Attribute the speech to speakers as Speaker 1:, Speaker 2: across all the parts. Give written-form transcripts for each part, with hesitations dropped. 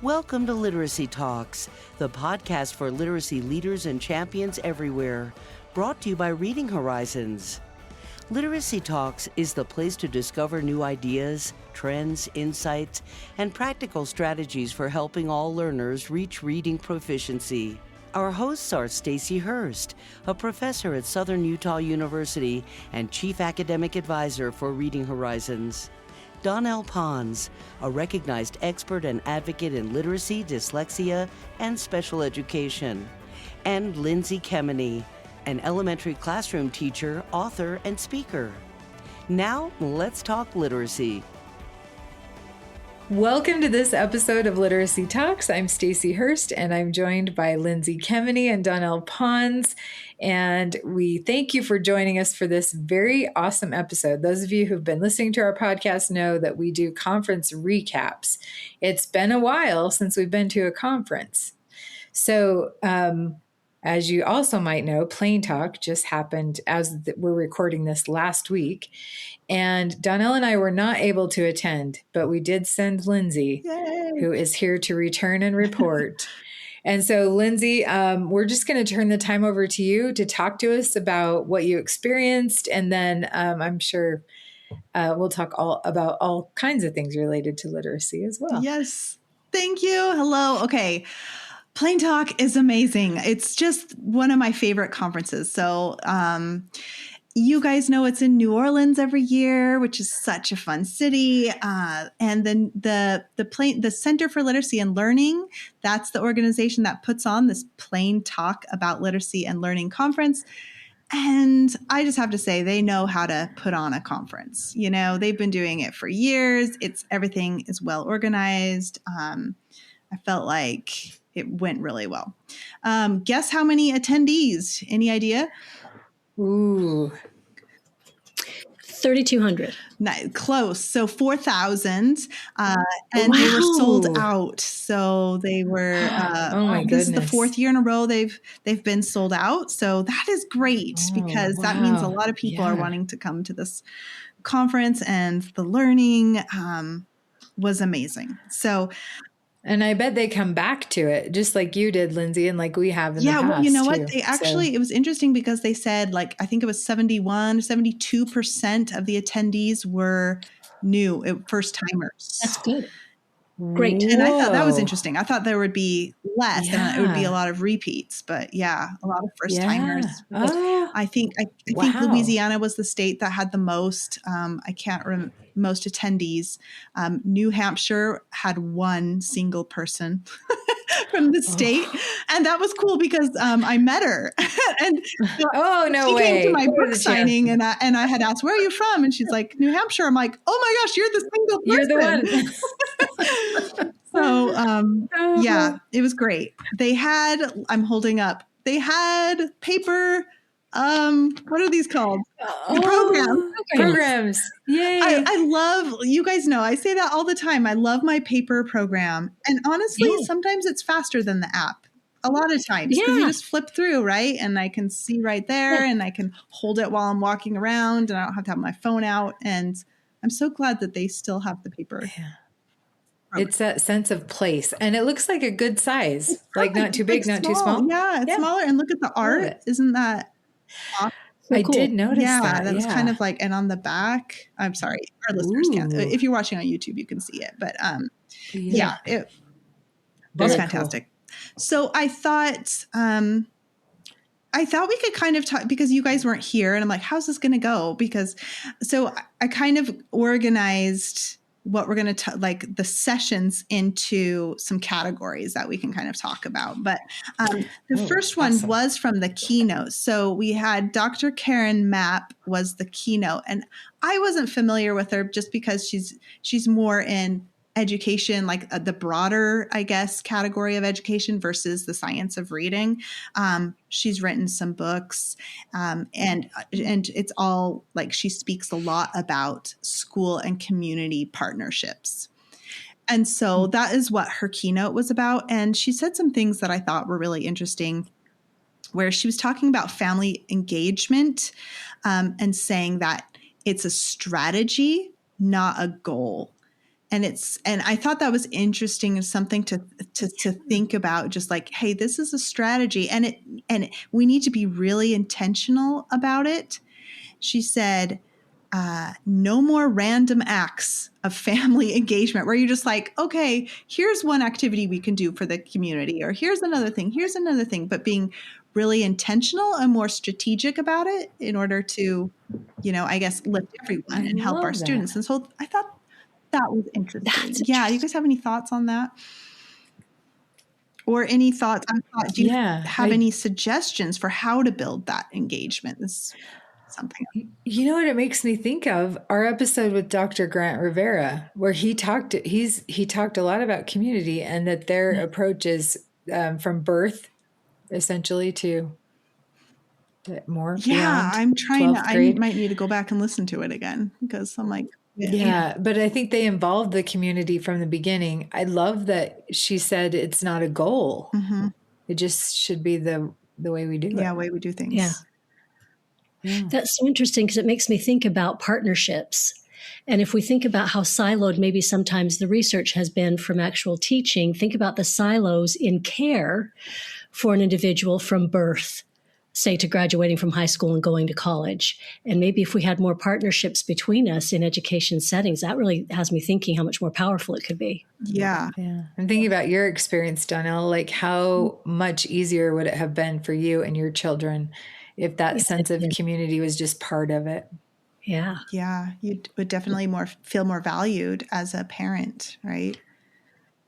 Speaker 1: Welcome to Literacy Talks, the podcast for literacy leaders and champions everywhere, brought to you by Reading Horizons. Literacy Talks is the place to discover new ideas, trends, insights, and practical strategies for helping all learners reach reading proficiency. Our hosts are Stacy Hurst, a professor at Southern Utah University and Chief Academic Advisor for Reading Horizons; Donnell Pons, a recognized expert and advocate in literacy, dyslexia, and special education; and Lindsay, an elementary classroom teacher, author, and speaker. Now, let's talk literacy.
Speaker 2: Welcome to this episode of Literacy Talks. I'm Stacy Hurst, and I'm joined by Lindsay and Donnell Pons. And we thank you for joining us for this very awesome episode. Those of you who've been listening to our podcast know that we do conference recaps. It's been a while since we've been to a conference. So, as you also might know, Plain Talk just happened as we're recording this last week. And Donnell and I were not able to attend, but we did send Lindsay, who is here to return and report. And so, Lindsay, we're just going to turn the time over to you to talk to us about what you experienced. And then I'm sure we'll talk about all kinds of things related to literacy as well.
Speaker 3: Yes. Thank you. Hello. Okay. Plain Talk is amazing. It's just one of my favorite conferences. So, you guys know it's in New Orleans every year, which is such a fun city. And then the Center for Literacy and Learning, that's the organization that puts on this Plain Talk about literacy and learning conference. And I just have to say, they know how to put on a conference. You know, they've been doing it for years. Everything is well organized. I felt like it went really well. Guess how many attendees? Any idea?
Speaker 2: Ooh.
Speaker 4: 3,200.
Speaker 3: Close. So 4,000. And They were sold out. So they were,
Speaker 2: oh my goodness.
Speaker 3: This is the fourth year in a row they've been sold out. So that is great because that means a lot of people are wanting to come to this conference, and the learning was amazing. So,
Speaker 2: and I bet they come back to it just like you did, Lindsay, and like we have in the past.
Speaker 3: Well, you know what? They actually, it was interesting because they said, like, I think it was 72% of the attendees were new, first timers.
Speaker 4: That's good. Great.
Speaker 3: And I thought that was interesting. I thought there would be less and it would be a lot of repeats, but a lot of first timers. I think Louisiana was the state that had the most. I can't remember most attendees. New Hampshire had one single person from the state, and that was cool because I met her, and she came to my book signing, and I had asked, "Where are you from?" And she's like, "New Hampshire." I'm like, "Oh my gosh, you're the single person."
Speaker 2: You're the one.
Speaker 3: So, it was great. They had, I'm holding up, they had paper, what are these called?
Speaker 2: Programs. Yay.
Speaker 3: I love, you guys know, I say that all the time. I love my paper program. And honestly, sometimes it's faster than the app. A lot of times, because you just flip through, right? And I can see right there, and I can hold it while I'm walking around, and I don't have to have my phone out. And I'm so glad that they still have the paper.
Speaker 2: Yeah. It's that sense of place. And it looks like a good size, like not too big, not too small.
Speaker 3: Yeah, it's smaller. And look at the art. Isn't that awesome?
Speaker 2: I did notice that.
Speaker 3: That was kind of like, and on the back, I'm sorry, our listeners can't. If you're watching on YouTube, you can see it. But it was fantastic. Cool. So I thought we could kind of talk, because you guys weren't here, and I'm like, how's this going to go? So I kind of organized what we're going to like the sessions into some categories that we can kind of talk about. But the first one was from the keynote. So we had Dr. Karen Mapp was the keynote, and I wasn't familiar with her just because she's more in education, like the broader, I guess, category of education versus the science of reading. She's written some books, and it's all like she speaks a lot about school and community partnerships. And so that is what her keynote was about. And she said some things that I thought were really interesting, where she was talking about family engagement, and saying that it's a strategy, not a goal. And I thought that was interesting and something to think about, just like, hey, this is a strategy, and we need to be really intentional about it. She said, no more random acts of family engagement where you're just like, okay, here's one activity we can do for the community, or here's another thing, but being really intentional and more strategic about it in order to, I guess, lift everyone and help our students. And so I thought that was interesting. Yeah. You guys have any thoughts on that? Or any thoughts? Do you have any suggestions for how to build that engagement? This is something.
Speaker 2: You know what it makes me think of? Our episode with Dr. Grant Rivera, where he talked a lot about community, and that their approach is from birth, essentially, to more.
Speaker 3: Yeah, I'm trying to. I might need to go back and listen to it again, because I'm like,
Speaker 2: yeah, but I think they involved the community from the beginning. I love that she said it's not a goal.
Speaker 3: Mm-hmm.
Speaker 2: It just should be the way we do it.
Speaker 3: Yeah, way we do things.
Speaker 4: Yeah. That's so interesting, because it makes me think about partnerships. And if we think about how siloed maybe sometimes the research has been from actual teaching, think about the silos in care for an individual from birth, say, to graduating from high school and going to college. And maybe if we had more partnerships between us in education settings, that really has me thinking how much more powerful it could be.
Speaker 3: Yeah.
Speaker 2: I'm thinking about your experience, Donnell, like how much easier would it have been for you and your children if that sense of community was just part of it?
Speaker 4: Yeah.
Speaker 3: Yeah. You would definitely feel more valued as a parent, right?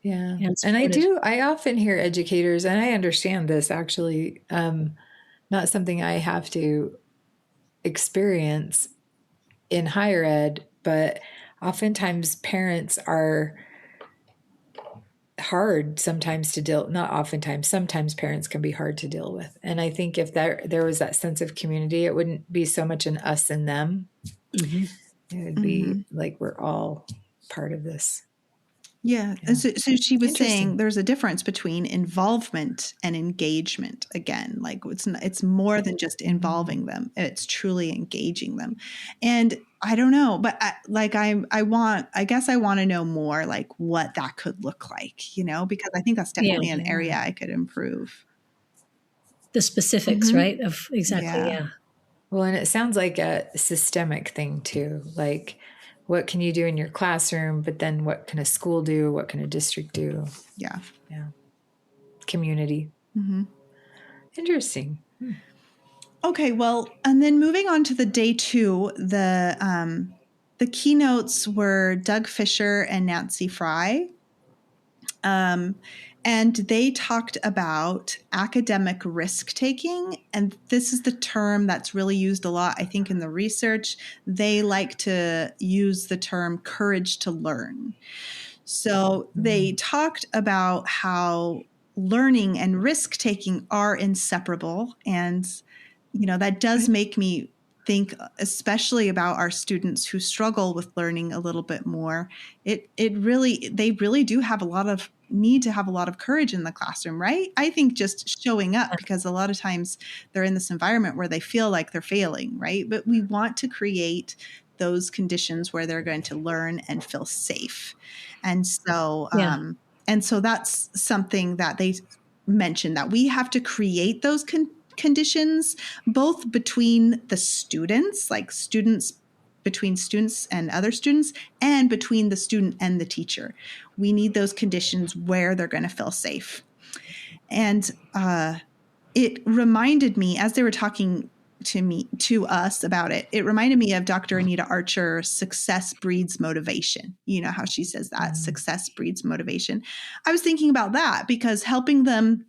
Speaker 2: Yeah. And I often hear educators, and I understand this actually, not something I have to experience in higher ed, but oftentimes parents are hard sometimes to deal, not oftentimes, sometimes parents can be hard to deal with. And I think if there was that sense of community, it wouldn't be so much an us and them. Mm-hmm. It would be like we're all part of this.
Speaker 3: Yeah. So she was saying there's a difference between involvement and engagement. Again, like it's more than just involving them. It's truly engaging them. And I don't know, but I guess I want to know more, like what that could look like, because I think that's definitely an area I could improve.
Speaker 4: The specifics, right? Of exactly. Yeah.
Speaker 2: Well, and it sounds like a systemic thing too. Like, what can you do in your classroom, but then what can a school do? What can a district do?
Speaker 3: Yeah.
Speaker 2: Yeah. Community. Mm-hmm. Interesting.
Speaker 3: Okay. Well, and then moving on to the day 2, the keynotes were Doug Fisher and Nancy Fry. And they talked about academic risk-taking. And this is the term that's really used a lot, I think, in the research. They like to use the term courage to learn. So they talked about how learning and risk-taking are inseparable. And, that does make me think especially about our students who struggle with learning a little bit more. They really do have need to have a lot of courage in the classroom, right? I think just showing up, because a lot of times they're in this environment where they feel like they're failing, right? But we want to create those conditions where they're going to learn and feel safe. And so, so that's something that they mentioned, that we have to create those conditions, both between the students, like students between students and other students, and between the student and the teacher. We need those conditions where they're going to feel safe. And it reminded me, as they were talking to us about it, it reminded me of Dr. Anita Archer's success breeds motivation. You know how she says that, success breeds motivation. I was thinking about that, because helping them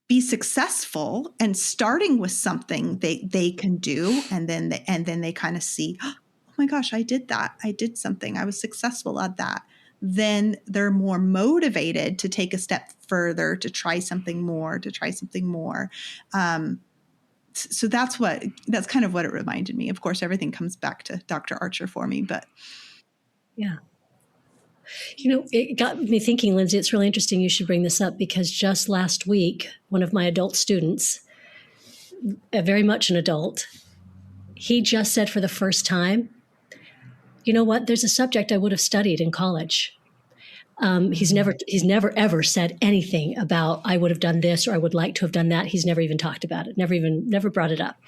Speaker 3: be successful and starting with something they can do, and then they kind of see, oh my gosh, I did that. I did something. I was successful at that. Then they're more motivated to take a step further, to try something more. So that's kind of what it reminded me. Of course, everything comes back to Dr. Archer for me, but
Speaker 4: yeah. It got me thinking, Lindsay, it's really interesting you should bring this up, because just last week, one of my adult students, very much an adult, he just said for the first time, you know what? There's a subject I would have studied in college. He's never ever said anything about I would have done this or I would like to have done that. He's never even talked about it. Never brought it up.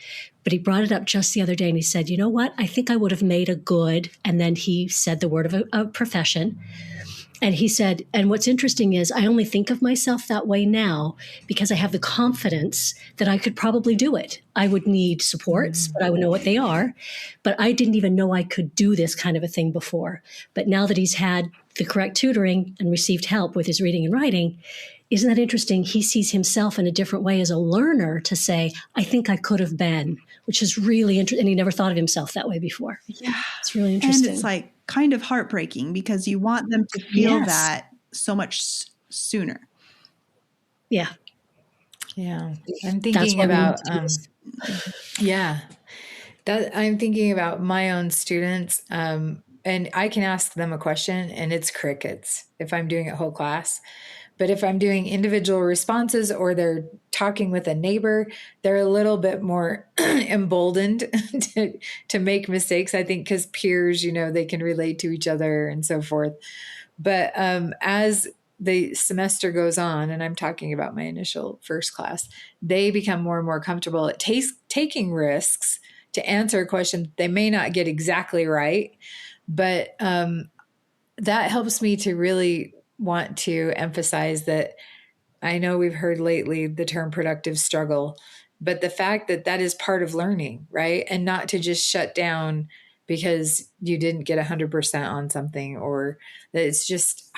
Speaker 4: But he brought it up just the other day and he said, you know what? I think I would have made a good, and then he said the word of a profession. And he said, and what's interesting is I only think of myself that way now because I have the confidence that I could probably do it. I would need supports, but I would know what they are. But I didn't even know I could do this kind of a thing before. But now that he's had the correct tutoring and received help with his reading and writing, isn't that interesting? He sees himself in a different way as a learner to say, I think I could have been, which is really interesting. And he never thought of himself that way before.
Speaker 3: Yeah.
Speaker 4: It's really interesting.
Speaker 3: And it's like kind of heartbreaking because you want them to feel that so much sooner.
Speaker 2: Yeah. I'm thinking about, I'm thinking about my own students. And I can ask them a question and it's crickets if I'm doing a whole class. But if I'm doing individual responses or they're talking with a neighbor, they're a little bit more emboldened to make mistakes, I think, because peers, they can relate to each other and so forth. But as the semester goes on, and I'm talking about my initial first class, they become more and more comfortable at taking risks to answer a question they may not get exactly right. But that helps me to really want to emphasize that I know we've heard lately the term productive struggle, but the fact that that is part of learning, right? And not to just shut down because you didn't get 100% on something, or that it's just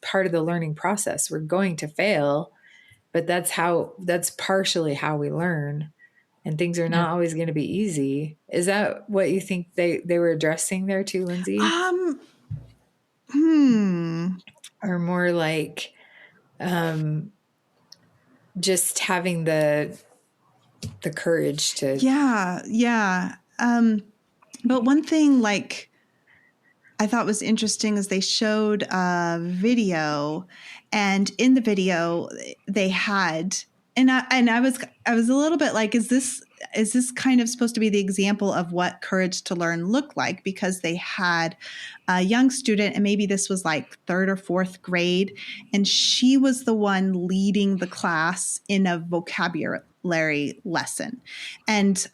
Speaker 2: part of the learning process. We're going to fail, but that's partially how we learn. And things are not always going to be easy. Is that what you think they were addressing there too, Lindsay? Or more like just having the courage to.
Speaker 3: Yeah. But one thing I thought was interesting is they showed a video, and in the video they had, and I was a little bit like, is this kind of supposed to be the example of what courage to learn looked like? Because they had a young student, and maybe this was like third or fourth grade, and she was the one leading the class in a vocabulary lesson. And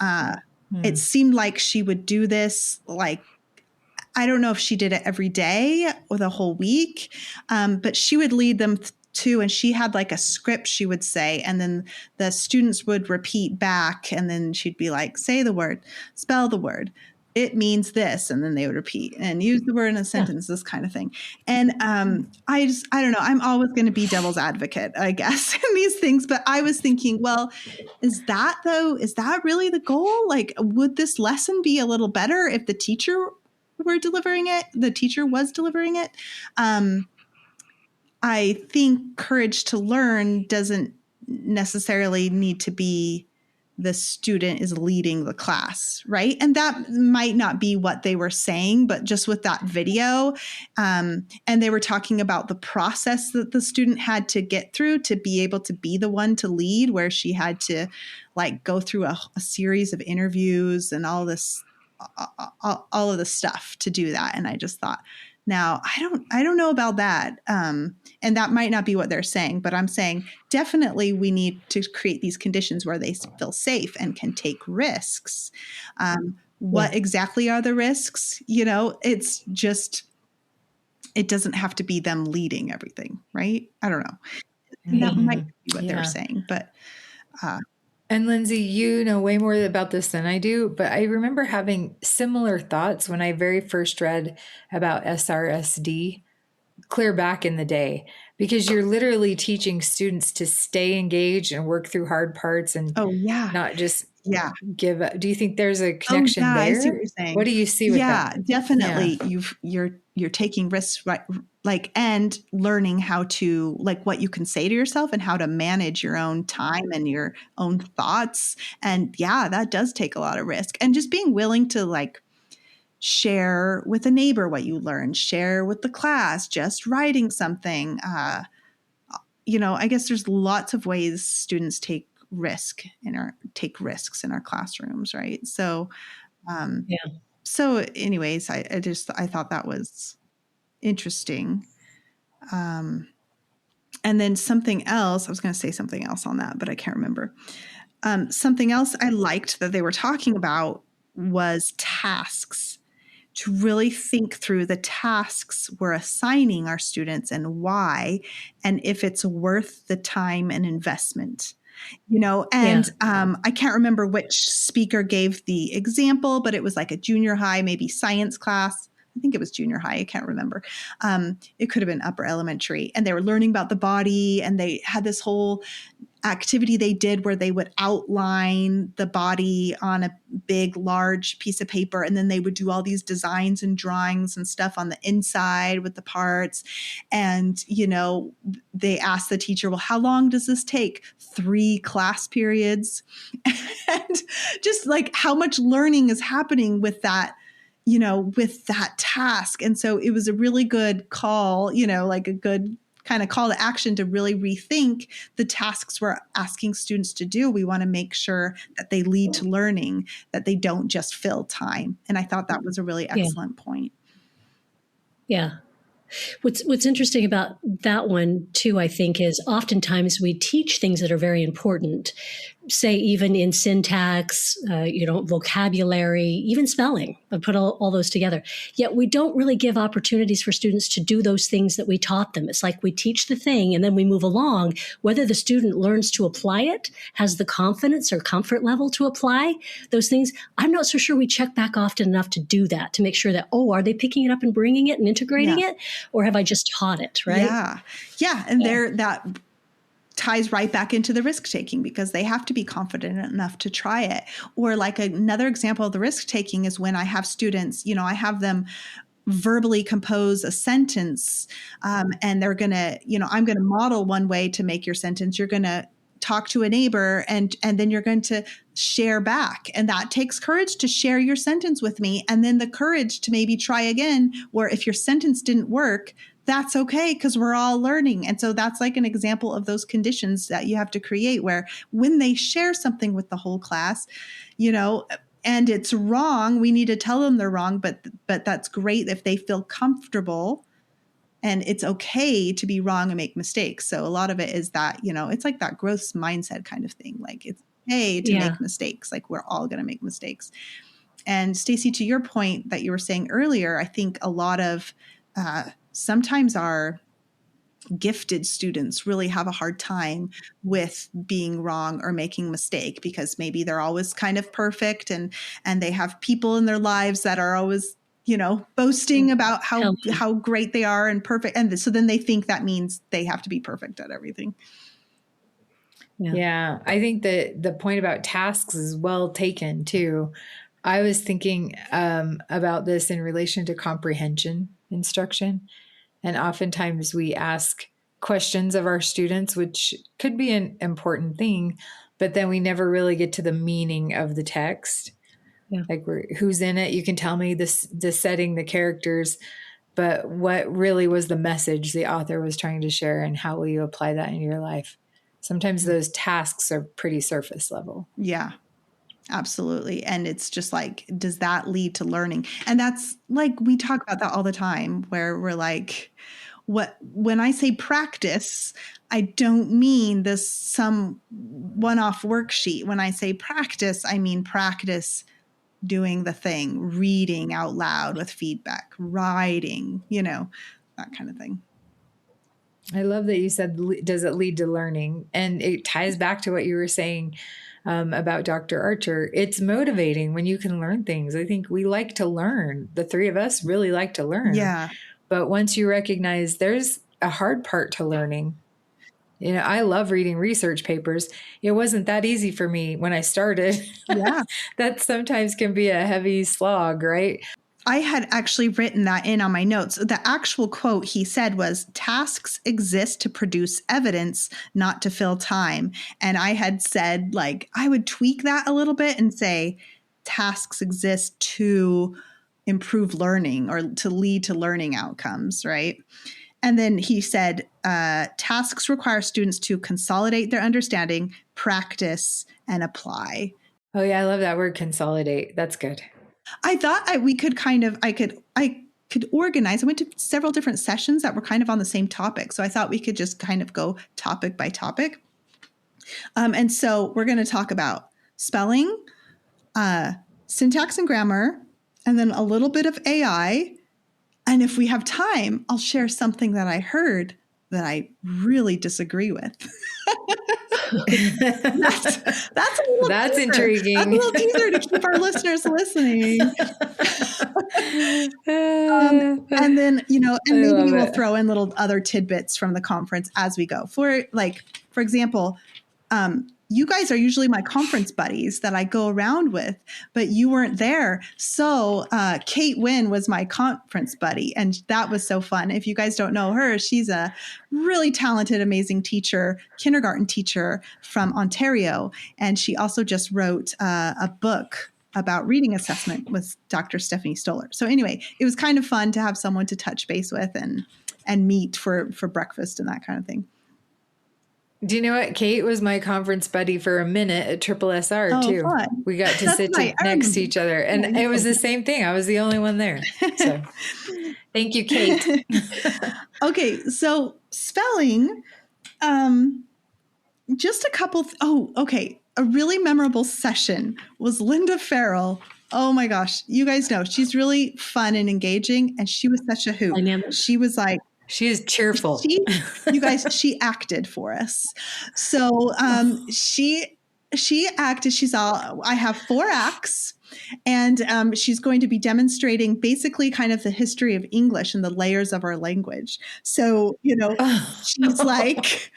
Speaker 3: it seemed like she would do this, I don't know if she did it every day or the whole week, but she would lead them too. And she had like a script she would say, and then the students would repeat back. And then she'd be like, say the word, spell the word. It means this. And then they would repeat and use the word in a sentence, this kind of thing. And I don't know. I'm always going to be devil's advocate, I guess, in these things. But I was thinking, well, is that really the goal? Like, would this lesson be a little better if the teacher was delivering it? I think courage to learn doesn't necessarily need to be the student is leading the class, right? And that might not be what they were saying, but just with that video, and they were talking about the process that the student had to get through to be able to be the one to lead, where she had to go through a series of interviews and all of this stuff to do that. And I just thought, now I don't know about that. And that might not be what they're saying, but I'm saying definitely we need to create these conditions where they feel safe and can take risks. What exactly are the risks? It's just, it doesn't have to be them leading everything, right? I don't know. That might be what they're saying, but
Speaker 2: and Lindsay, you know way more about this than I do, but I remember having similar thoughts when I very first read about SRSD clear back in the day, because you're literally teaching students to stay engaged and work through hard parts and not just give up. Do you think there's a connection there?
Speaker 3: I see what you're saying.
Speaker 2: What do you see with that?
Speaker 3: Definitely. You're taking risks, right? And learning how to, what you can say to yourself and how to manage your own time and your own thoughts. And that does take a lot of risk. And just being willing to share with a neighbor what you learned, share with the class, just writing something. I guess there's lots of ways students take risks in our classrooms, right? So, So anyways, I thought that was interesting. And then something else, I was going to say something else on that, but I can't remember. Something else I liked that they were talking about was tasks, to really think through the tasks we're assigning our students and why, and if it's worth the time and investment. And I can't remember which speaker gave the example, but it was like a junior high, maybe science class. I think it was junior high. I can't remember. It could have been upper elementary. And they were learning about the body, and they had this whole activity they did where they would outline the body on a big, large piece of paper. And then they would do all these designs and drawings and stuff on the inside with the parts. And, they asked the teacher, well, how long does this take? 3 class periods. And just like how much learning is happening with that, with that task. And so it was a really good call, like a good kind of call to action to really rethink the tasks we're asking students to do. We want to make sure that they lead to learning, that they don't just fill time. And I thought that was a really excellent point.
Speaker 4: Yeah. What's interesting about that one too, I think, is oftentimes we teach things that are very important, say even in syntax, vocabulary, even spelling. I put all those together. Yet we don't really give opportunities for students to do those things that we taught them. It's like we teach the thing and then we move along. Whether the student learns to apply it, has the confidence or comfort level to apply those things, I'm not so sure we check back often enough to do that, to make sure that, are they picking it up and bringing it and integrating it? Or have I just taught it, right?
Speaker 3: Yeah. Yeah. And that ties right back into the risk taking, because they have to be confident enough to try it. Or like another example of the risk taking is when I have students, I have them verbally compose a sentence, and they're going to, I'm going to model one way to make your sentence. You're going to talk to a neighbor and then you're going to share back. And that takes courage to share your sentence with me. And then the courage to maybe try again, or if your sentence didn't work, that's okay, because we're all learning. And so that's like an example of those conditions that you have to create, where when they share something with the whole class, and it's wrong, we need to tell them they're wrong, but that's great if they feel comfortable. And it's okay to be wrong and make mistakes. So a lot of it is that, it's like that growth mindset kind of thing. Like it's okay to make mistakes. Like we're all going to make mistakes. And Stacey, to your point that you were saying earlier, I think a lot of sometimes our gifted students really have a hard time with being wrong or making mistake, because maybe they're always kind of perfect and they have people in their lives that are always boasting about how great they are and perfect. And so then they think that means they have to be perfect at everything.
Speaker 2: Yeah. I think that the point about tasks is well taken too. I was thinking about this in relation to comprehension instruction. And oftentimes we ask questions of our students, which could be an important thing, but then we never really get to the meaning of the text. Yeah. Like who's in it? You can tell me the setting, the characters, but what really was the message the author was trying to share, and how will you apply that in your life? Sometimes those tasks are pretty surface level.
Speaker 3: Yeah, absolutely. And it's just like, does that lead to learning? And that's like, we talk about that all the time, where we're like, when I say practice, I don't mean this some one-off worksheet. When I say practice, I mean practice doing the thing, reading out loud with feedback, writing, that kind of thing.
Speaker 2: I love that you said, does it lead to learning? And it ties back to what you were saying about Dr. Archer. It's motivating when you can learn things. I think we like to learn. The three of us really like to learn.
Speaker 3: Yeah.
Speaker 2: But once you recognize there's a hard part to learning, I love reading research papers. It wasn't that easy for me when I started.
Speaker 3: Yeah.
Speaker 2: That sometimes can be a heavy slog, right?
Speaker 3: I had actually written that in on my notes. The actual quote he said was, tasks exist to produce evidence, not to fill time. And I had said, like, I would tweak that a little bit and say, tasks exist to improve learning or to lead to learning outcomes, right? And then he said, tasks require students to consolidate their understanding, practice, and apply.
Speaker 2: Oh, yeah. I love that word, consolidate. That's good.
Speaker 3: I thought I could organize. I went to several different sessions that were kind of on the same topic. So I thought we could just kind of go topic by topic. And so we're going to talk about spelling, syntax and grammar, and then a little bit of AI. And if we have time, I'll share something that I heard that I really disagree with.
Speaker 2: That's intriguing.
Speaker 3: That's a little teaser to keep our listeners listening. And then, and maybe we'll throw in little other tidbits from the conference as we go. For example, you guys are usually my conference buddies that I go around with, but you weren't there. So Kate Wynn was my conference buddy, and that was so fun. If you guys don't know her, she's a really talented, amazing teacher, kindergarten teacher from Ontario. And she also just wrote a book about reading assessment with Dr. Stephanie Stoller. So anyway, it was kind of fun to have someone to touch base with and meet for breakfast and that kind of thing.
Speaker 2: Do you know what? Kate was my conference buddy for a minute at Triple SR too.
Speaker 3: Fun.
Speaker 2: We got to sit next to each other, and it was the same thing. I was the only one there. So thank you, Kate.
Speaker 3: Okay. So spelling, just a couple. Okay. A really memorable session was Linda Farrell. Oh my gosh. You guys know she's really fun and engaging, and she was such a hoot.
Speaker 4: Dynamic.
Speaker 3: She was like,
Speaker 2: she is cheerful.
Speaker 3: You guys, she acted for us. So she acted. I have 4 acts, and she's going to be demonstrating basically kind of the history of English and the layers of our language. So, she's like,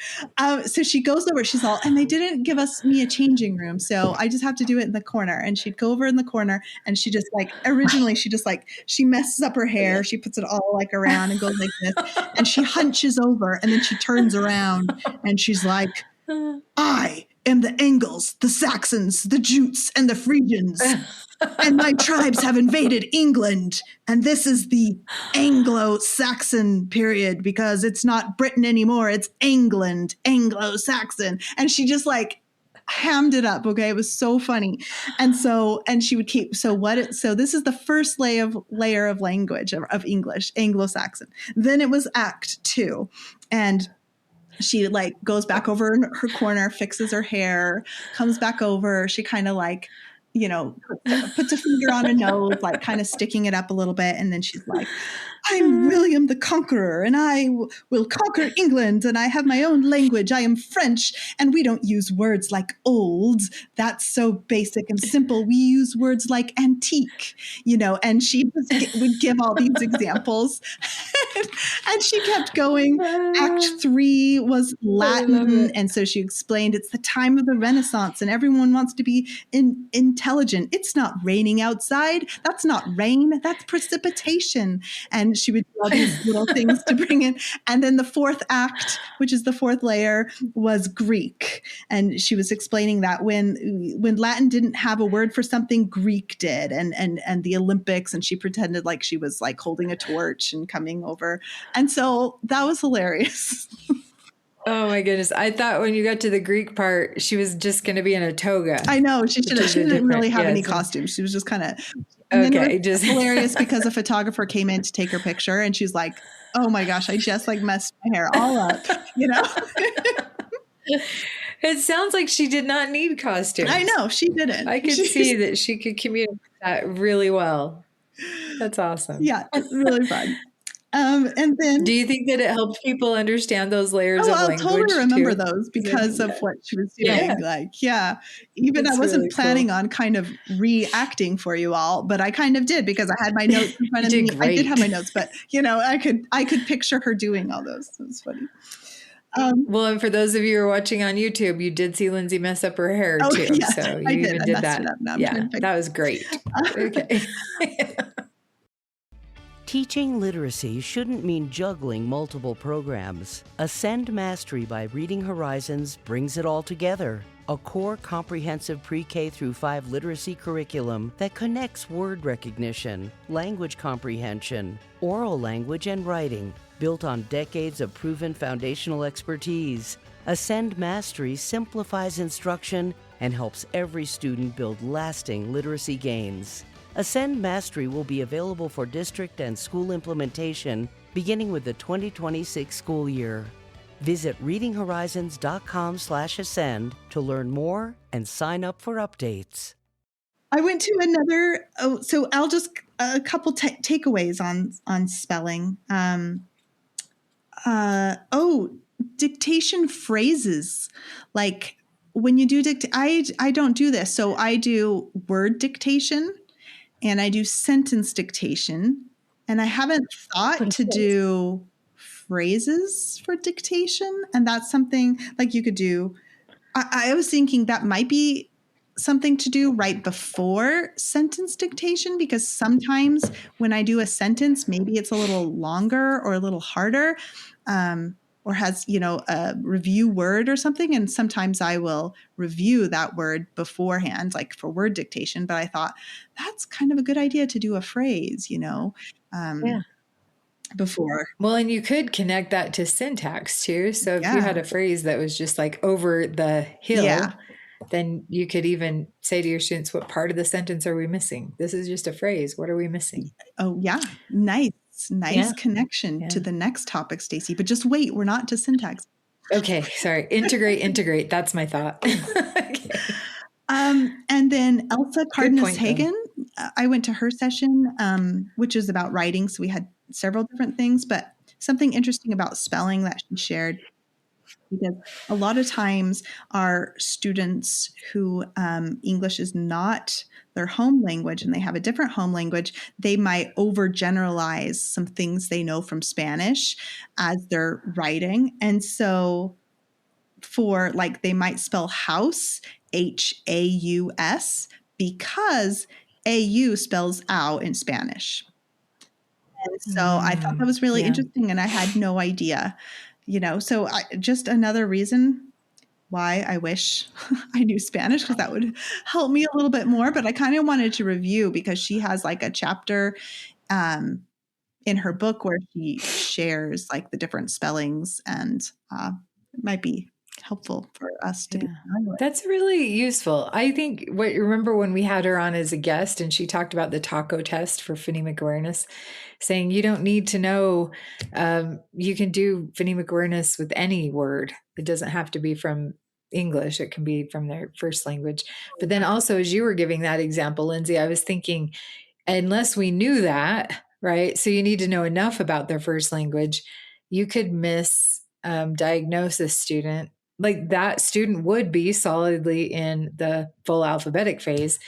Speaker 3: so she goes over, she's all, and they didn't give me a changing room. So I just have to do it in the corner. And she'd go over in the corner, and she just she messes up her hair. She puts it all like around and goes like this. And she hunches over, and then she turns around and she's like, I am the Angles, the Saxons, the Jutes, and the Frisians. And my tribes have invaded England. And this is the Anglo-Saxon period because it's not Britain anymore. It's England, Anglo-Saxon. And she just hammed it up. Okay. It was so funny. And she would keep, so this is the first layer of language of English, Anglo-Saxon. Then it was Act 2. And she goes back over in her corner, fixes her hair, comes back over. She kind of puts a finger on a nose, kind of sticking it up a little bit. And then she's like, I'm William the Conqueror, and I will conquer England, and I have my own language. I am French, and we don't use words like old. That's so basic and simple. We use words like antique, and she would give all these examples. And she kept going. Act 3 was Latin, and so she explained it's the time of the Renaissance, and everyone wants to be intelligent. It's not raining outside. That's not rain. That's precipitation. And she would do all these little things to bring in. And then the 4th act, which is the 4th layer, was Greek. And she was explaining that when Latin didn't have a word for something, Greek did. And the Olympics, and she pretended like she was holding a torch and coming over. And so that was hilarious.
Speaker 2: Oh my goodness. I thought when you got to the Greek part, she was just going to be in a toga.
Speaker 3: I know. She didn't really have any costumes. She was just kind of, it was hilarious because a photographer came in to take her picture, and she's like, oh my gosh, I just messed my hair all up,
Speaker 2: It sounds like she did not need costumes.
Speaker 3: I know, she didn't.
Speaker 2: I could see that she could communicate that really well. That's awesome.
Speaker 3: Yeah, it's really fun. And then,
Speaker 2: do you think that it helped people understand those layers of language?
Speaker 3: I'll totally remember those because of what she was doing. Even I wasn't really planning on kind of reacting for you all, but I kind of did because I had my notes in front of me. Great. I did have my notes, but I could picture her doing all those. It was funny.
Speaker 2: Well, and for those of you who are watching on YouTube, you did see Lindsay mess up her hair too.
Speaker 3: Yeah,
Speaker 2: so you even did that. Yeah, that was great. Okay.
Speaker 1: Teaching literacy shouldn't mean juggling multiple programs. Ascend Mastery by Reading Horizons brings it all together. A core comprehensive pre-K through 5 literacy curriculum that connects word recognition, language comprehension, oral language, and writing, built on decades of proven foundational expertise. Ascend Mastery simplifies instruction and helps every student build lasting literacy gains. Ascend Mastery will be available for district and school implementation beginning with the 2026 school year. Visit readinghorizons.com/ascend to learn more and sign up for updates.
Speaker 3: I went to another, so I'll just, a couple takeaways on spelling. Dictation phrases. Like when you do I don't do this. So I do word dictation and I do sentence dictation. And I haven't thought to do phrases for dictation. And that's something like you could do. I was thinking that might be something to do right before sentence dictation, because sometimes when I do a sentence, maybe it's a little longer or a little harder, or has, a review word or something. And sometimes I will review that word beforehand, like for word dictation. But I thought that's kind of a good idea to do a phrase, before.
Speaker 2: Well, and you could connect that to syntax too. So if you had a phrase that was just like over the hill, then you could even say to your students, what part of the sentence are we missing? This is just a phrase. What are we missing?
Speaker 3: Oh, yeah. Nice connection to the next topic, Stacy. But just wait, we're not to syntax.
Speaker 2: Okay, sorry. Integrate. That's my thought. Okay.
Speaker 3: And then Elsa Cardenas-Hagen, I went to her session, which is about writing. So we had several different things, but something interesting about spelling that she shared, because a lot of times our students who English is not their home language and they have a different home language, they might overgeneralize some things they know from Spanish as they're writing. And so for like, they might spell house, H-A-U-S, because A-U spells out in Spanish. And so I thought that was really interesting, and I had no idea, so just another reason why I wish I knew Spanish, because that would help me a little bit more. But I kind of wanted to review, because she has like a chapter in her book where she shares like the different spellings, and it might be helpful for us to be familiar with.
Speaker 2: That's really useful. I think remember when we had her on as a guest and she talked about the taco test for phonemic awareness, saying you don't need to know, you can do phonemic awareness with any word. It doesn't have to be from English. It can be from their first language. But then also, as you were giving that example, Lindsay, I was thinking, unless we knew that, right? So you need to know enough about their first language. You could diagnose a student. Like that student would be solidly in the full alphabetic phase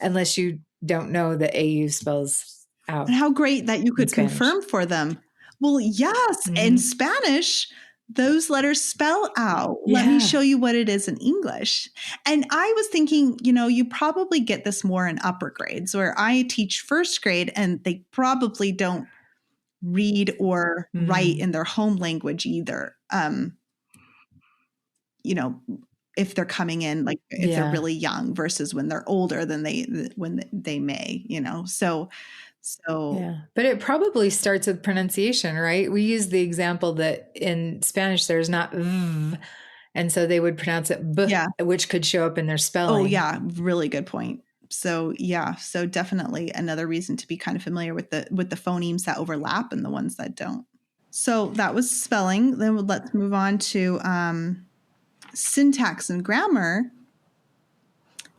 Speaker 2: unless you don't know that AU spells out.
Speaker 3: And how great that you could confirm for them. Well, yes, in Spanish, those letters spell out. Let me show you what it is in English. And I was thinking, you probably get this more in upper grades, where I teach first grade and they probably don't read or write in their home language either. If they're coming in, like if they're really young versus when they're older, then when they may, so.
Speaker 2: Yeah, but it probably starts with pronunciation, right? We use the example that in Spanish, there's not v, and so they would pronounce it b, which could show up in their spelling.
Speaker 3: Oh yeah. Really good point. So so definitely another reason to be kind of familiar with the phonemes that overlap and the ones that don't. So that was spelling. Then let's move on to, syntax and grammar.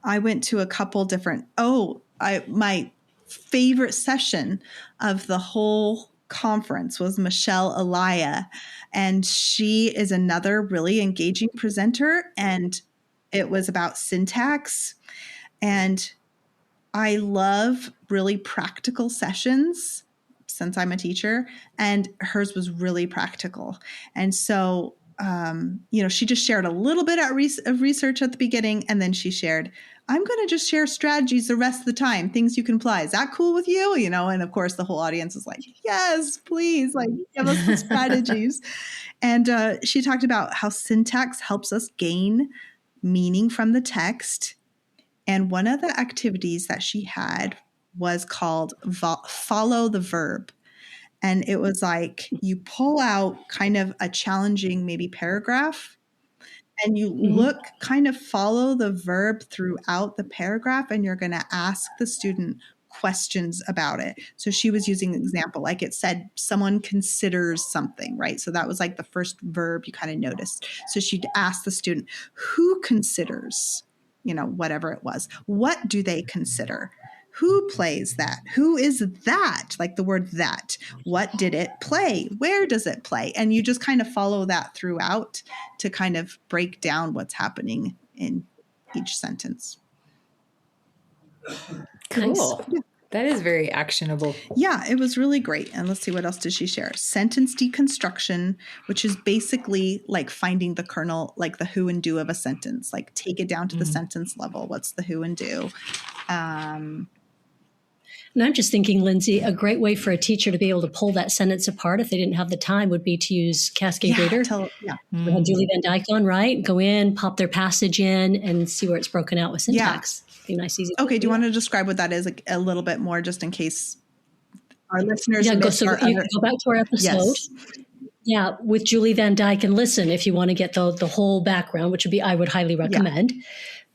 Speaker 3: I went to a couple different, my favorite session of the whole conference was Michelle Elia. And she is another really engaging presenter. And it was about syntax. And I love really practical sessions since I'm a teacher. And hers was really practical. And so she just shared a little bit of research at the beginning, and then she shared, I'm going to just share strategies the rest of the time, things you can apply. Is that cool with you? And of course the whole audience is like, yes, please, like give us the strategies. And she talked about how syntax helps us gain meaning from the text. And one of the activities that she had was called follow the verb. And it was like you pull out kind of a challenging maybe paragraph, and you follow the verb throughout the paragraph, and you're going to ask the student questions about it. So she was using an example, like it said, someone considers something, right? So that was like the first verb you kind of noticed. So she'd ask the student, who considers, whatever it was. What do they consider? Who plays that? Who is that? Like the word that. What did it play? Where does it play? And you just kind of follow that throughout to kind of break down what's happening in each sentence.
Speaker 2: Cool. Nice. That is very actionable.
Speaker 3: Yeah, it was really great. And let's see, what else did she share? Sentence deconstruction, which is basically like finding the kernel, like the who and do of a sentence, like take it down to the sentence level. What's the who and do?
Speaker 4: And I'm just thinking, Lindsay, a great way for a teacher to be able to pull that sentence apart if they didn't have the time would be to use Cascade Reader. We had Julie Van Dyke on, right? Go in, pop their passage in, and see where it's broken out with syntax. Be nice, easy.
Speaker 3: Okay, do you want to describe what that is a little bit more, just in case our listeners?
Speaker 4: Yeah, you can go back to our episode. Yes. Yeah, with Julie Van Dyke, and listen if you want to get the whole background, which I would highly recommend. Yeah.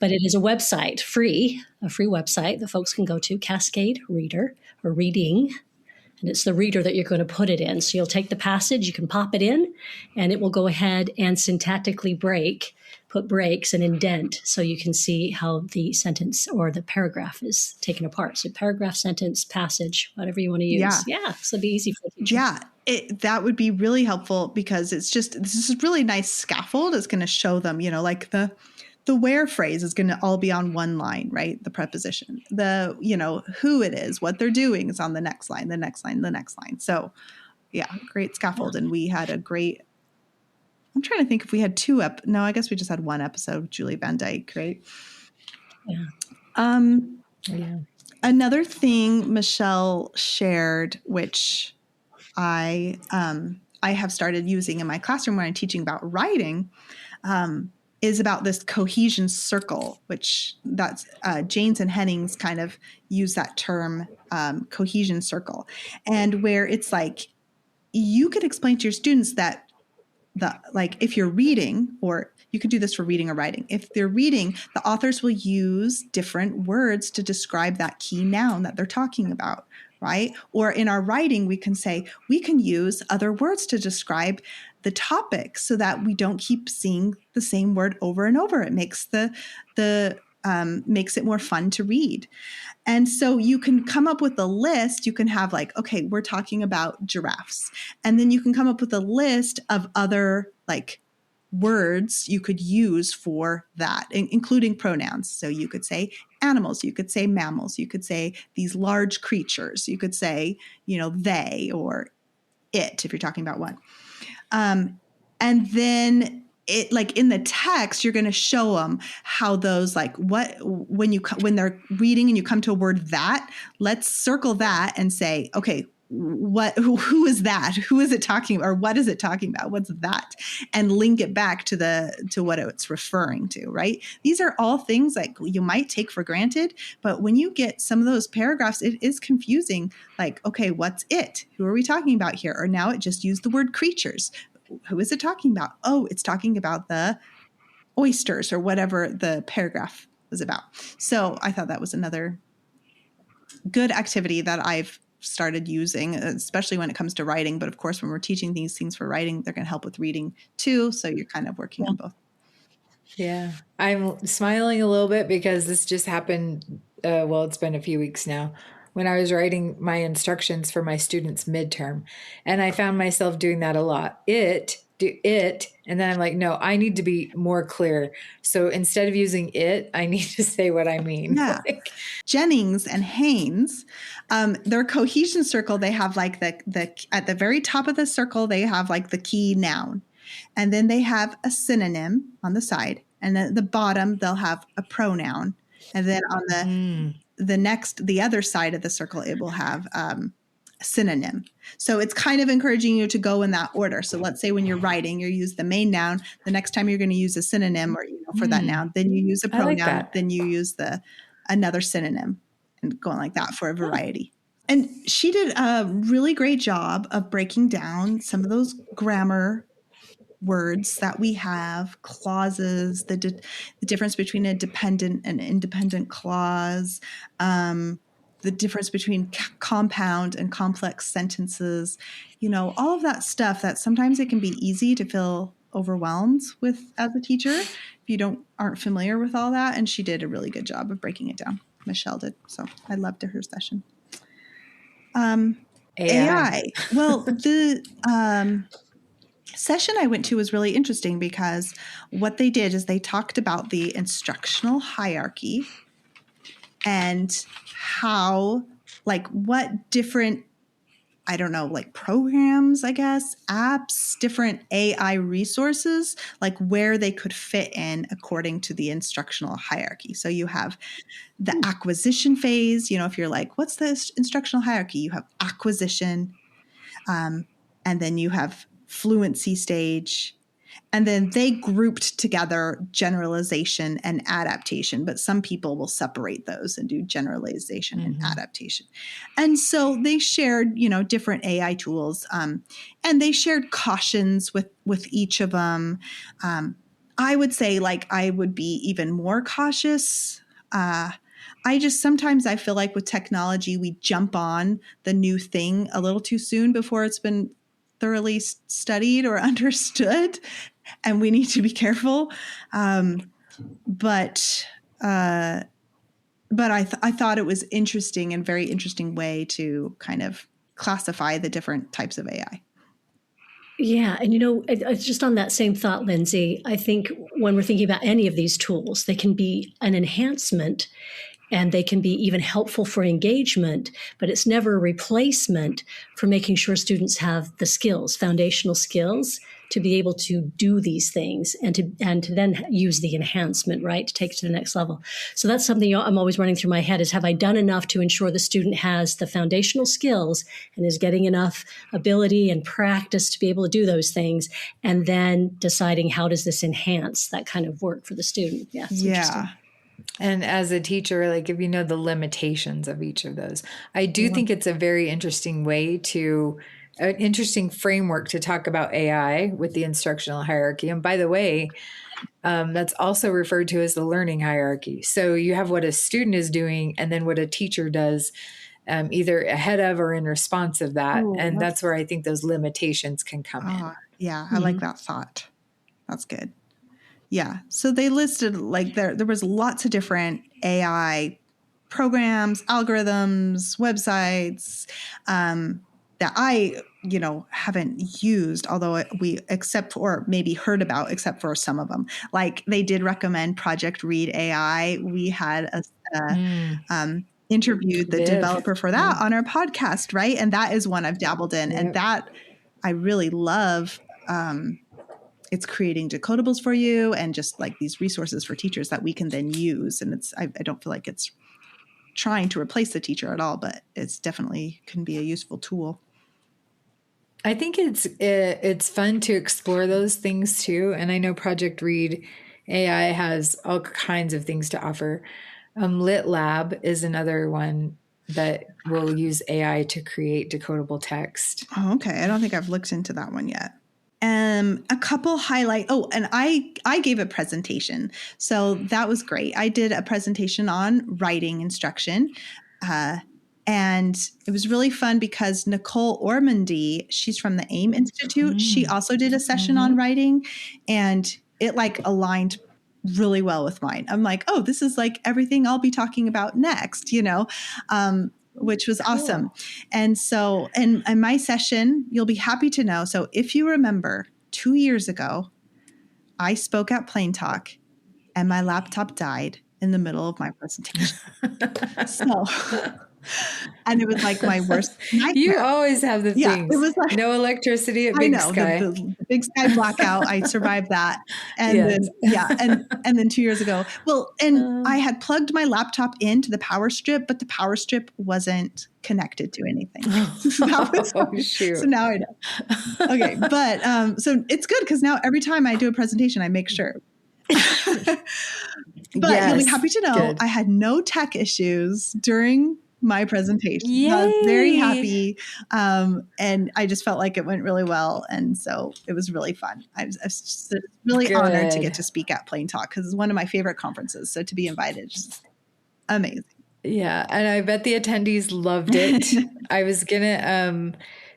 Speaker 4: But it is a website, a free website that folks can go to, Cascade Reader or Reading. And it's the reader that you're going to put it in. So you'll take the passage, you can pop it in, and it will go ahead and syntactically put breaks and indent so you can see how the sentence or the paragraph is taken apart. So paragraph, sentence, passage, whatever you want to use. Yeah, so it'll be easy for teachers.
Speaker 3: Yeah, that would be really helpful because this is really nice scaffold. It's going to show them, like the where phrase is going to all be on one line, right? The preposition, the, who it is, what they're doing is on the next line, the next line, the next line. So yeah, great scaffold. And we had I'm trying to think if we had no, I guess we just had one episode with Julie Van Dyke, right? Yeah. Another thing Michelle shared, which I have started using in my classroom when I'm teaching about writing, is about this cohesion circle, which that's Janes and Hennings kind of use that term, cohesion circle, and where it's like you could explain to your students that if you're reading, or you could do this for reading or writing. If they're reading, the authors will use different words to describe that key noun that they're talking about, right? Or in our writing, we can say, we can use other words to describe the topic so that we don't keep seeing the same word over and over. It makes makes it more fun to read. And so you can come up with a list. You can have okay, we're talking about giraffes. And then you can come up with a list of other words you could use for that, including pronouns. So you could say animals, you could say mammals, you could say these large creatures, you could say, they or it, if you're talking about one. And then it in the text, you're going to show them how those when they're reading and you come to a word that, let's circle that and say, okay, who is that? Who is it talking about? Or what is it talking about? What's that? And link it back to what it's referring to, right? These are all things you might take for granted, but when you get some of those paragraphs, it is confusing. Okay, what's it? Who are we talking about here? Or now it just used the word creatures. Who is it talking about? Oh, it's talking about the oysters or whatever the paragraph was about. So I thought that was another good activity that I've started using, especially when it comes to writing. But of course, when we're teaching these things for writing, they're going to help with reading too. So you're kind of working on both.
Speaker 2: Yeah. I'm smiling a little bit because this just happened. It's been a few weeks now, when I was writing my instructions for my students' midterm. And I found myself doing that a lot. Do it. And then I'm like, no, I need to be more clear. So instead of using it, I need to say what I mean.
Speaker 3: Yeah. Jennings and Haynes, their cohesion circle, they have the at the very top of the circle, they have the key noun. And then they have a synonym on the side. And then at the bottom, they'll have a pronoun. And then on the other side of the circle, it will have a synonym. So it's kind of encouraging you to go in that order. So let's say when you're writing, you use the main noun. The next time you're going to use a synonym or for that noun, then you use a pronoun, then you use another synonym, and going like that for a variety. And she did a really great job of breaking down some of those grammar words that we have, clauses, the difference between a dependent and independent clause, the difference between compound and complex sentences, all of that stuff that sometimes it can be easy to feel overwhelmed with as a teacher if you aren't familiar with all that. And she did a really good job of breaking it down. Michelle did. So I loved her session. AI. Well, the session I went to was really interesting because what they did is they talked about the instructional hierarchy and how, what different, programs, I guess, apps, different AI resources, where they could fit in according to the instructional hierarchy. So you have the acquisition phase, if you're like, what's the instructional hierarchy? You have acquisition, and then you have fluency stage. And then they grouped together generalization and adaptation, but some people will separate those and do generalization and adaptation. And so they shared, different AI tools, and they shared cautions with each of them. I would say I would be even more cautious. Sometimes I feel like with technology, we jump on the new thing a little too soon before it's been thoroughly studied or understood, and we need to be careful. But I thought it was interesting and very interesting way to kind of classify the different types of AI.
Speaker 4: Yeah. And, just on that same thought, Lindsay, I think when we're thinking about any of these tools, they can be an enhancement and they can be even helpful for engagement, but it's never a replacement for making sure students have the skills, foundational skills, to be able to do these things and to then use the enhancement, right, to take it to the next level. So that's something I'm always running through my head is, have I done enough to ensure the student has the foundational skills and is getting enough ability and practice to be able to do those things, and then deciding how does this enhance that kind of work for the student. Yeah.
Speaker 2: Yeah. And as a teacher, if you know the limitations of each of those, I do think it's a very interesting an interesting framework to talk about AI with the instructional hierarchy. And by the way, that's also referred to as the learning hierarchy. So you have what a student is doing and then what a teacher does, either ahead of or in response of that. And that's where I think those limitations can come in.
Speaker 3: Yeah, I like that thought. That's good. Yeah. So they listed there was lots of different AI programs, algorithms, websites that I, haven't used, although except for maybe heard about, except for some of them. They did recommend Project Read AI. We had interviewed the developer for that on our podcast, right? And that is one I've dabbled in, and that I really love. It's creating decodables for you and just these resources for teachers that we can then use. And I don't feel like it's trying to replace the teacher at all, but it's definitely can be a useful tool.
Speaker 2: I think it's fun to explore those things too. And I know Project Read AI has all kinds of things to offer. Lit Lab is another one that will use AI to create decodable text.
Speaker 3: Oh, okay. I don't think I've looked into that one yet. A couple highlight. Oh, and I gave a presentation. So that was great. I did a presentation on writing instruction. And it was really fun because Nicole Ormandy, she's from the AIM Institute. She also did a session on writing, and it aligned really well with mine. I'm like, oh, this is everything I'll be talking about next, which was awesome. And so in my session, you'll be happy to know. So if you remember 2 years ago, I spoke at Plain Talk and my laptop died in the middle of my presentation. And it was my worst nightmare.
Speaker 2: You always have the things.
Speaker 3: It was
Speaker 2: no electricity at Big Sky.
Speaker 3: The Big Sky blackout. I survived that. And then 2 years ago, I had plugged my laptop into the power strip, but the power strip wasn't connected to anything. So now I know. Okay. But so it's good because now every time I do a presentation, I make sure. But you'll be happy to know I had no tech issues during my presentation.
Speaker 2: Yay.
Speaker 3: I was very happy. And I just felt like it went really well. And so it was really fun. I was just really honored to get to speak at Plain Talk because it's one of my favorite conferences. So to be invited is amazing.
Speaker 2: Yeah. And I bet the attendees loved it. I was going to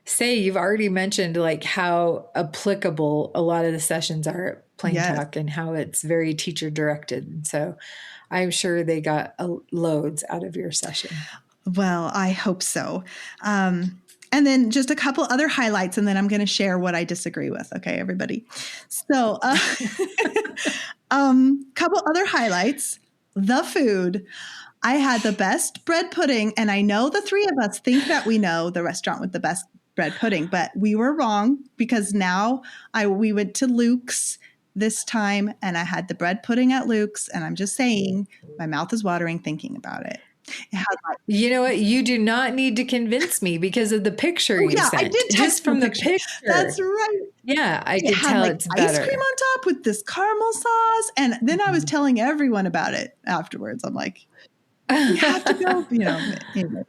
Speaker 2: say, you've already mentioned like how applicable a lot of the sessions are at Plain
Speaker 3: Yes.
Speaker 2: Talk and how it's very teacher directed. So I'm sure they got loads out of your session.
Speaker 3: Well, I hope so. And then just a couple other highlights, and then I'm going to share what I disagree with. Okay, everybody. So, couple other highlights. The food. I had the best bread pudding, and I know the three of us think that we know the restaurant with the best bread pudding, but we were wrong because now we went to Luke's this time, and I had the bread pudding at Luke's, and I'm just saying, my mouth is watering thinking about it.
Speaker 2: You know what? You do not need to convince me because of the picture you sent.
Speaker 3: I did text
Speaker 2: just from the picture.
Speaker 3: That's right.
Speaker 2: Yeah, I could tell
Speaker 3: like
Speaker 2: it's better.
Speaker 3: Ice cream on top with this caramel sauce, and then I was telling everyone about it afterwards. I'm like, you have to go. Anyway.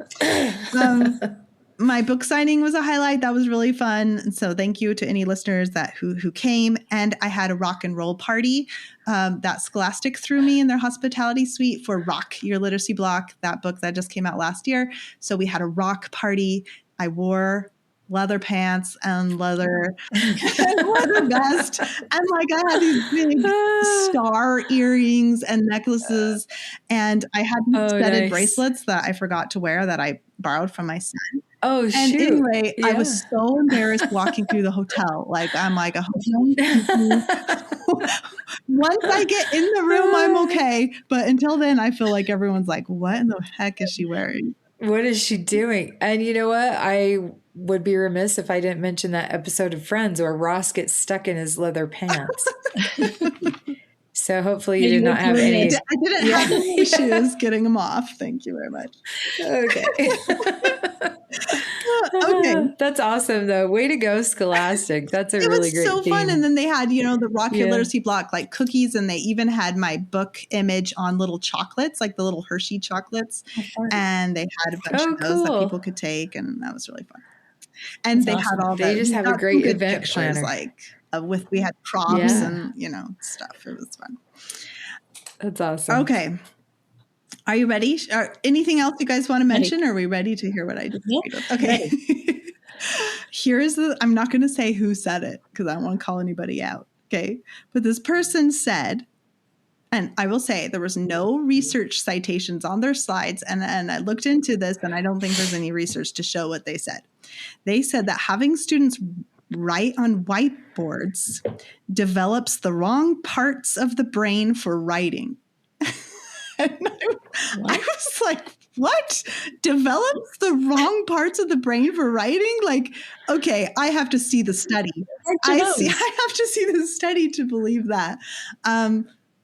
Speaker 3: My book signing was a highlight. That was really fun. And so thank you to any listeners who came. And I had a rock and roll party that Scholastic threw me in their hospitality suite for Rock Your Literacy Block, that book that just came out last year. So we had a rock party. I wore leather pants and leather vest. And like I had these big star earrings and necklaces. And I had these studded bracelets that I forgot to wear that I borrowed from my son.
Speaker 2: Oh,
Speaker 3: and
Speaker 2: shoot.
Speaker 3: Anyway, I was so embarrassed walking through the hotel. Like, I'm like, once I get in the room, I'm okay. But until then, I feel like everyone's like, what in the heck is she wearing?
Speaker 2: What is she doing? And you know what? I would be remiss if I didn't mention that episode of Friends where Ross gets stuck in his leather pants. So hopefully you did not have any.
Speaker 3: I didn't have any issues getting them off. Thank you very much.
Speaker 2: Okay.
Speaker 3: Okay.
Speaker 2: That's awesome though. Way to go, Scholastic. That's a really great theme. It was so fun.
Speaker 3: And then they had, the Rock Your Literacy Block, like cookies. And they even had my book image on little chocolates, like the little Hershey chocolates. And they had a bunch of those that people could take. And that was really fun. And
Speaker 2: That's
Speaker 3: had all
Speaker 2: they just have a great event
Speaker 3: pictures,
Speaker 2: planner.
Speaker 3: Like we had props and, stuff. It was fun.
Speaker 2: That's awesome.
Speaker 3: Okay. Are you ready? Anything else you guys want to mention? Or are we ready to hear what I just said? Okay. I'm not going to say who said it because I don't want to call anybody out. Okay. But this person said, and I will say there was no research citations on their slides. And I looked into this and I don't think there's any research to show what they said. They said that having students write on whiteboards develops the wrong parts of the brain for writing. And I was like, what? Develops the wrong parts of the brain for writing? Like, okay, I have to see the study. I have to see the study to believe that.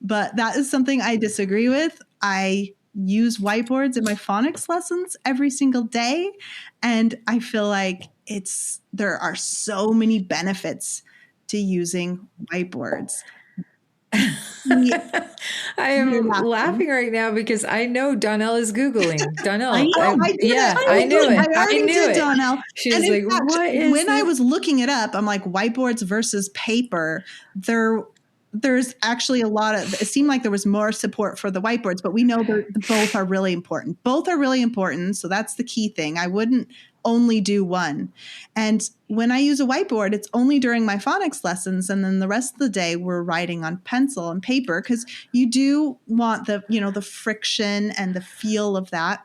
Speaker 3: But that is something I disagree with. I use whiteboards in my phonics lessons every single day. And I feel like there are so many benefits to using whiteboards.
Speaker 2: I am laughing right now because I know Donnell is Googling. Donnell. I knew it.
Speaker 3: I already did, Donnell.
Speaker 2: She was like,
Speaker 3: fact,
Speaker 2: what is
Speaker 3: when
Speaker 2: this?
Speaker 3: I was looking it up, I'm like, whiteboards versus paper. There's actually it seemed like there was more support for the whiteboards, but we know both are really important. Both are really important. So that's the key thing. I wouldn't only do one. And when I use a whiteboard, it's only during my phonics lessons. And then the rest of the day we're writing on pencil and paper because you do want the friction and the feel of that.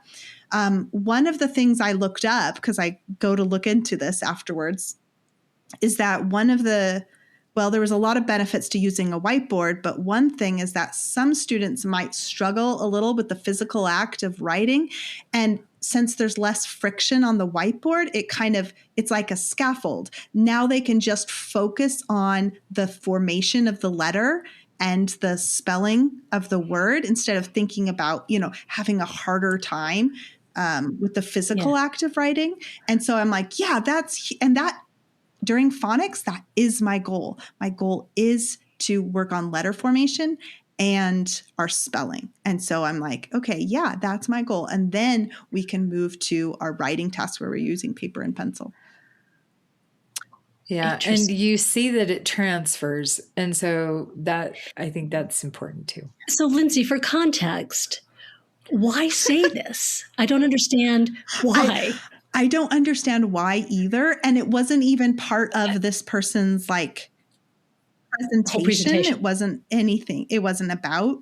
Speaker 3: One of the things I looked up, because I go to look into this afterwards, is that there was a lot of benefits to using a whiteboard, but one thing is that some students might struggle a little with the physical act of writing. And since there's less friction on the whiteboard, it's like a scaffold. Now they can just focus on the formation of the letter and the spelling of the word instead of thinking about, having a harder time with the physical act of writing. And so I'm like, during phonics, that is my goal. My goal is to work on letter formation and our spelling. And so I'm like, okay, that's my goal. And then we can move to our writing tasks where we're using paper and pencil.
Speaker 2: Yeah. And you see that it transfers. And so I think that's important too.
Speaker 4: So Lindsay, for context, why say this? I don't understand why.
Speaker 3: I don't understand why either. And it wasn't even part of this person's like presentation. It wasn't anything. It wasn't about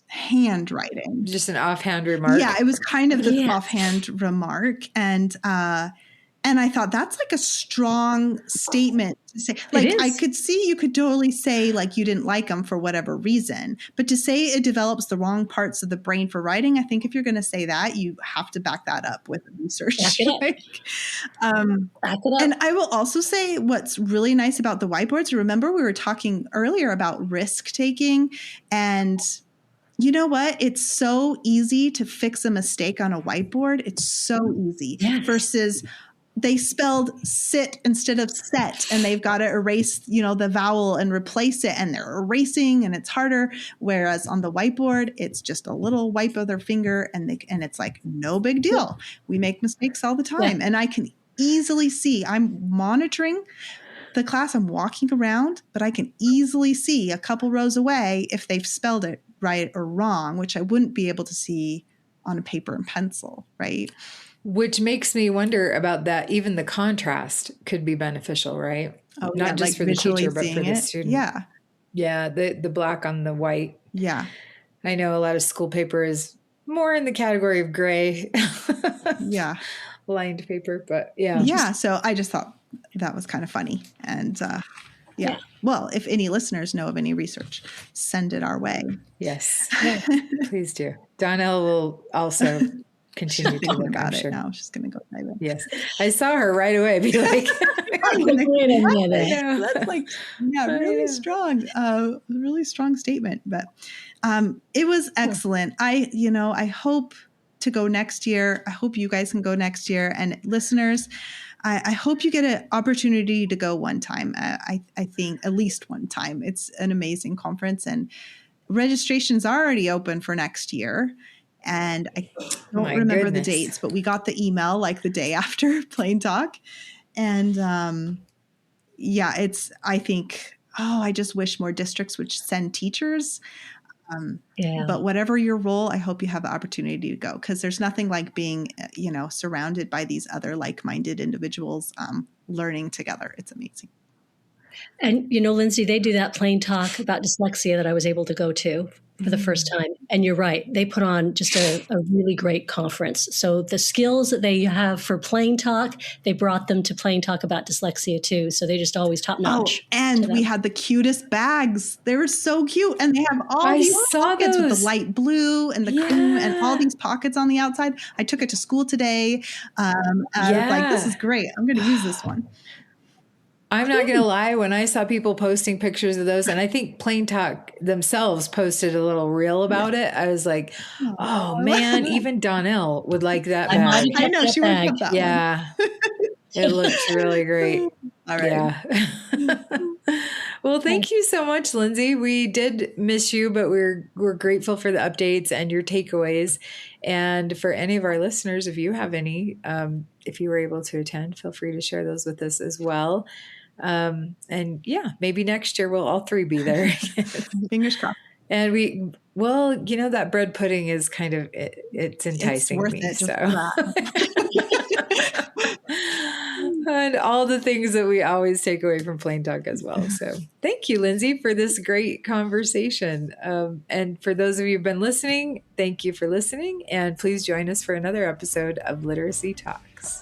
Speaker 3: handwriting.
Speaker 2: Just an offhand remark.
Speaker 3: Yeah, it was kind of the offhand remark. And I thought that's like a strong statement to say. Like I could see you could totally say like you didn't like them for whatever reason, but to say it develops the wrong parts of the brain for writing, I think if you're going to say that, you have to back that up with research.
Speaker 4: Back it up. Back it up.
Speaker 3: And I will also say what's really nice about the whiteboards. Remember we were talking earlier about risk taking, and you know what? It's so easy to fix a mistake on a whiteboard. It's so easy versus they spelled sit instead of set, and they've got to erase, the vowel and replace it, and they're erasing and it's harder. Whereas on the whiteboard, it's just a little wipe of their finger and it's like, no big deal. We make mistakes all the time. And I can easily see, I'm monitoring the class, I'm walking around, but I can easily see a couple rows away if they've spelled it right or wrong, which I wouldn't be able to see on a paper and pencil, right?
Speaker 2: Which makes me wonder about that. Even the contrast could be beneficial, right?
Speaker 3: Oh,
Speaker 2: not just for the teacher, but for the student.
Speaker 3: Yeah.
Speaker 2: Yeah. The black on the white.
Speaker 3: Yeah.
Speaker 2: I know a lot of school paper is more in the category of gray.
Speaker 3: Yeah.
Speaker 2: Lined paper, but yeah.
Speaker 3: Yeah. So I just thought that was kind of funny. And yeah. Well, if any listeners know of any research, send it our way.
Speaker 2: Yes. Please do. Donnell will also continue to look
Speaker 3: about it
Speaker 2: sure.
Speaker 3: now. She's going to go dive in.
Speaker 2: Yes. I saw her right away be like,
Speaker 3: that's like, really strong statement. But it was excellent. I hope to go next year. I hope you guys can go next year. And listeners, I hope you get an opportunity to go one time. I think at least one time. It's an amazing conference, and registration's already open for next year. And I don't remember the dates, but we got the email like the day after Plain Talk. And I think, I just wish more districts would send teachers. But whatever your role, I hope you have the opportunity to go, because there's nothing like being, surrounded by these other like-minded individuals learning together. It's amazing.
Speaker 4: And, Lindsay, they do that Plain Talk about dyslexia that I was able to go to for the first time. And you're right. They put on just a really great conference. So the skills that they have for Plain Talk, they brought them to Plain Talk about dyslexia too. So they just always top notch.
Speaker 3: Oh, and we had the cutest bags. They were so cute. And they have all these pockets with the light blue and the cream and all these pockets on the outside. I took it to school today. I was like, this is great. I'm going to use this one.
Speaker 2: I'm not going to lie. When I saw people posting pictures of those, and I think Plain Talk themselves posted a little reel about it, I was like, oh man, even Donnell would like that bag.
Speaker 3: I know she would have that one.
Speaker 2: It looks really great.
Speaker 3: All right.
Speaker 2: Yeah. Well, thank you so much, Lindsay. We did miss you, but we're grateful for the updates and your takeaways. And for any of our listeners, if you have any, if you were able to attend, feel free to share those with us as well. And maybe next year we'll all three be there.
Speaker 3: Fingers crossed.
Speaker 2: And that bread pudding is kind of, it's enticing me. So. And all the things that we always take away from Plain Talk as well. So thank you, Lindsay, for this great conversation. And for those of you who've been listening, thank you for listening. And please join us for another episode of Literacy Talks.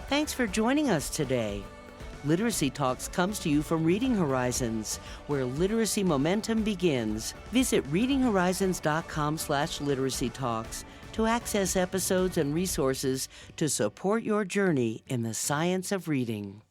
Speaker 1: Thanks for joining us today. Literacy Talks comes to you from Reading Horizons, where literacy momentum begins. Visit readinghorizons.com/literacy talks to access episodes and resources to support your journey in the science of reading.